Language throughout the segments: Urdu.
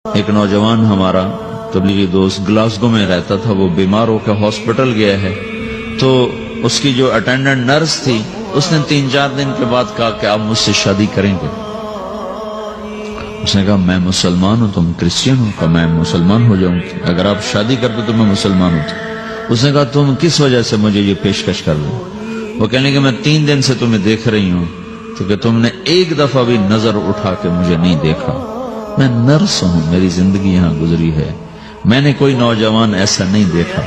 ایک نوجوان ہمارا تبلیغی دوست گلاسگو میں رہتا تھا، وہ بیمار ہو کے ہاسپٹل گیا ہے، تو اس کی جو اٹینڈنٹ نرس تھی اس نے 3-4 دن کے بعد کہا کہ آپ مجھ سے شادی کریں گے؟ اس نے کہا میں مسلمان ہوں، تم کرسچن ہو؟ کہا میں مسلمان ہو جاؤں، اگر آپ شادی کرتے تو میں مسلمان ہوں۔ اس نے کہا تم کس وجہ سے مجھے یہ پیشکش کر رہے ہو؟ وہ کہنے کہ میں 3 دن سے تمہیں دیکھ رہی ہوں تو کہ تم نے ایک دفعہ بھی نظر اٹھا کے مجھے نہیں دیکھا، میں نرس ہوں، میری زندگی یہاں گزری ہے، میں نے کوئی نوجوان ایسا نہیں دیکھا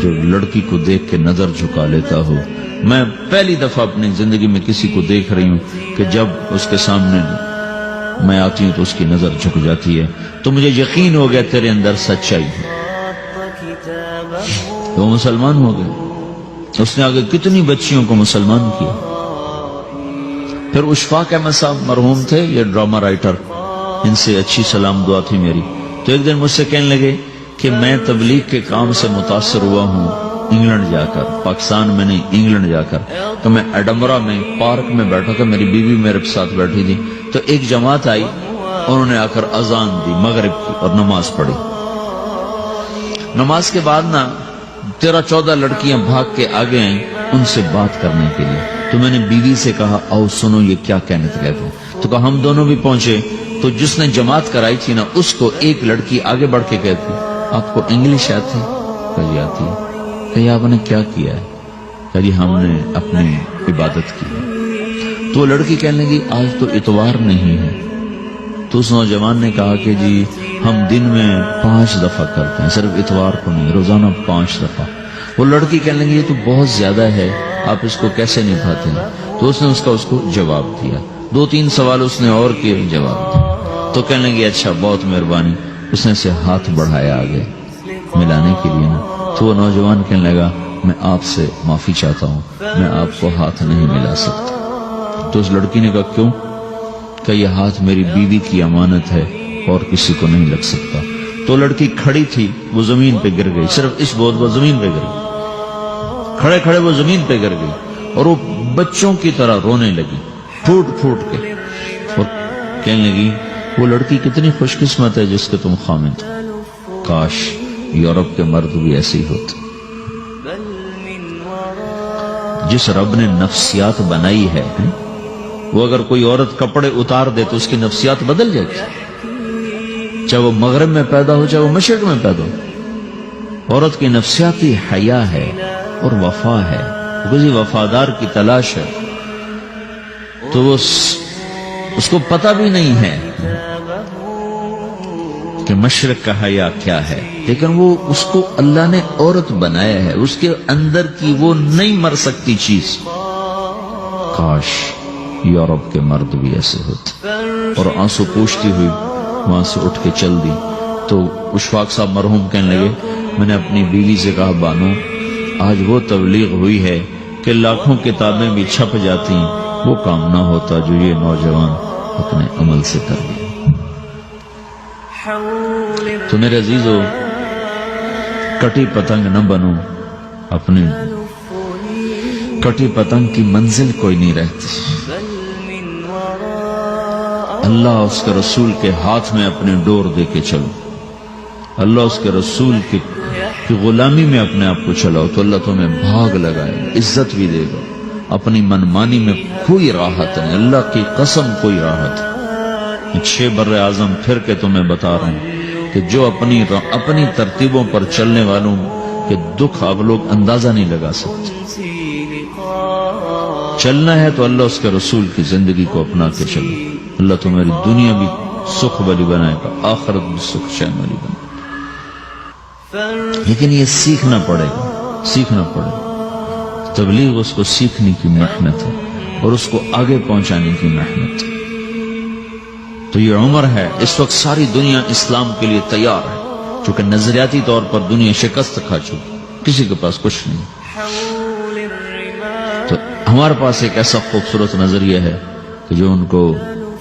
جو لڑکی کو دیکھ کے نظر جھکا لیتا ہو، میں پہلی دفعہ اپنی زندگی میں کسی کو دیکھ رہی ہوں کہ جب اس کے سامنے میں آتی ہوں تو اس کی نظر جھک جاتی ہے، تو مجھے یقین ہو گیا تیرے اندر سچائی ہے۔ تو مسلمان ہو گئے، اس نے آگے کتنی بچیوں کو مسلمان کیا۔ پھر اشفاق احمد صاحب مرحوم تھے، یہ ڈرامہ رائٹر، ان سے اچھی سلام دعا تھی میری، تو ایک دن مجھ سے کہنے لگے کہ میں تبلیغ کے کام سے متاثر ہوا ہوں انگلینڈ جا کر، پاکستان میں نہیں انگلینڈ جا کر۔ تو میں ایڈنبرا میں پارک میں بیٹھا تھا، میری بیوی میرے ساتھ بیٹھی تھی، تو ایک جماعت آئی، انہوں نے آ کر اذان دی مغرب کی اور نماز پڑھی۔ نماز کے بعد 13-14 لڑکیاں بھاگ کے آگے آئیں ان سے بات کرنے کے لیے، تو میں نے بیوی سے کہا آؤ سنو یہ کیا کہنے کہتے ہیں، تو کہا ہم دونوں بھی پہنچے، تو جس نے جماعت کرائی تھی اس کو ایک لڑکی آگے بڑھ کے کہتی آپ کو انگلش آتی؟ کہا جی آتی ہے۔ کہا آپ نے کیا کیا ہے؟ کہا جی ہم نے اپنی عبادت کی۔ تو لڑکی کہنے لگی آج تو اتوار نہیں ہے، تو اس نوجوان نے کہا کہ جی ہم دن میں 5 دفعہ کرتے ہیں، صرف اتوار کو نہیں، روزانہ 5 دفعہ۔ وہ لڑکی کہنے لگی یہ تو بہت زیادہ ہے، آپ اس کو کیسے نبھاتے ہیں؟ تو اس نے اس کو جواب دیا، 2-3 سوال اس نے اور کیے، جواب دیا۔ تو کہنے لگی اچھا بہت مہربانی، اس نے سے ہاتھ بڑھایا آگے ملانے کے لیے تو وہ نوجوان کہنے لگا میں آپ سے معافی چاہتا ہوں، میں آپ کو ہاتھ نہیں ملا سکتا۔ تو اس لڑکی نے کہا کیوں؟ کہ یہ ہاتھ میری بیوی کی امانت ہے اور کسی کو نہیں لگ سکتا۔ تو لڑکی کھڑی تھی، وہ زمین پہ گر گئی، صرف اس بہت وہ زمین پہ گر گئی، کھڑے کھڑے وہ زمین پہ گر گئی اور وہ بچوں کی طرح رونے لگی پھوٹ پھوٹ کے، اور کہنے لگی وہ لڑکی کتنی خوش قسمت ہے جس کے تم خامد ہو، کاش یورپ کے مرد بھی ایسے ہی ہوتے۔ جس رب نے نفسیات بنائی ہے وہ اگر کوئی عورت کپڑے اتار دے تو اس کی نفسیات بدل جاتی، چاہے وہ مغرب میں پیدا ہو چاہے وہ مشرق میں پیدا ہو۔ عورت کی نفسیاتی حیا ہے اور وفا ہے، وہ کسی وفادار کی تلاش ہے، تو وہ اس کو پتہ بھی نہیں ہے کہ مشرق کا حیا کیا ہے، لیکن وہ اس کو اللہ نے عورت بنایا ہے، اس کے اندر کی وہ نہیں مر سکتی چیز۔ کاش یورپ کے مرد بھی ایسے ہوتے۔ اور آنسو پوچھتی ہوئی وہاں سے اٹھ کے چل دی۔ تو اشفاق صاحب مرحوم کہنے لگے میں نے اپنی بیوی سے کہا بانو آج وہ تبلیغ ہوئی ہے کہ لاکھوں کتابیں بھی چھپ جاتی، وہ کام نہ ہوتا جو یہ نوجوان اپنے عمل سے کر لیا۔ تو میرے عزیزو کٹی پتنگ نہ بنو، اپنی کٹی پتنگ کی منزل کوئی نہیں رہتی۔ اللہ اس کے رسول کے ہاتھ میں اپنے ڈور دے کے چلو، اللہ اس کے رسول کی غلامی میں اپنے آپ کو چلاؤ تو اللہ تمہیں بھاگ لگائے، عزت بھی دے گا۔ اپنی منمانی میں کوئی راحت نہیں، اللہ کی قسم کوئی راحت نہیں۔ 6 بر اعظم پھر کے تمہیں بتا رہا ہوں کہ جو اپنی ترتیبوں پر چلنے والوں کے دکھ آپ لوگ اندازہ نہیں لگا سکتے۔ چلنا ہے تو اللہ اس کے رسول کی زندگی کو اپنا کے چلو، اللہ تمہاری دنیا بھی سکھ والی بنائے گا، آخرت بھی سکھ چین والی بنائے گا۔ لیکن یہ سیکھنا پڑے گا، سیکھنا پڑے گا۔ تبلیغ اس کو سیکھنے کی محنت ہے اور اس کو آگے پہنچانے کی محنت ہے۔ تو یہ عمر ہے، اس وقت ساری دنیا اسلام کے لیے تیار ہے، چونکہ نظریاتی طور پر دنیا شکست کھا چکی، کسی کے پاس کچھ نہیں۔ تو ہمارے پاس ایک ایسا خوبصورت نظریہ ہے کہ جو ان کو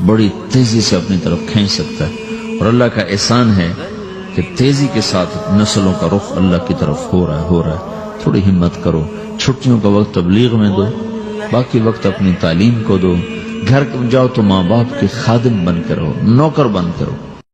بڑی تیزی سے اپنی طرف کھینچ سکتا ہے، اور اللہ کا احسان ہے کہ تیزی کے ساتھ نسلوں کا رخ اللہ کی طرف ہو رہا ہے۔ تھوڑی ہمت کرو، چھٹیوں کا وقت تبلیغ میں دو، باقی وقت اپنی تعلیم کو دو، گھر جاؤ تو ماں باپ کے خادم بن کے رہو، نوکر بن کے رہو۔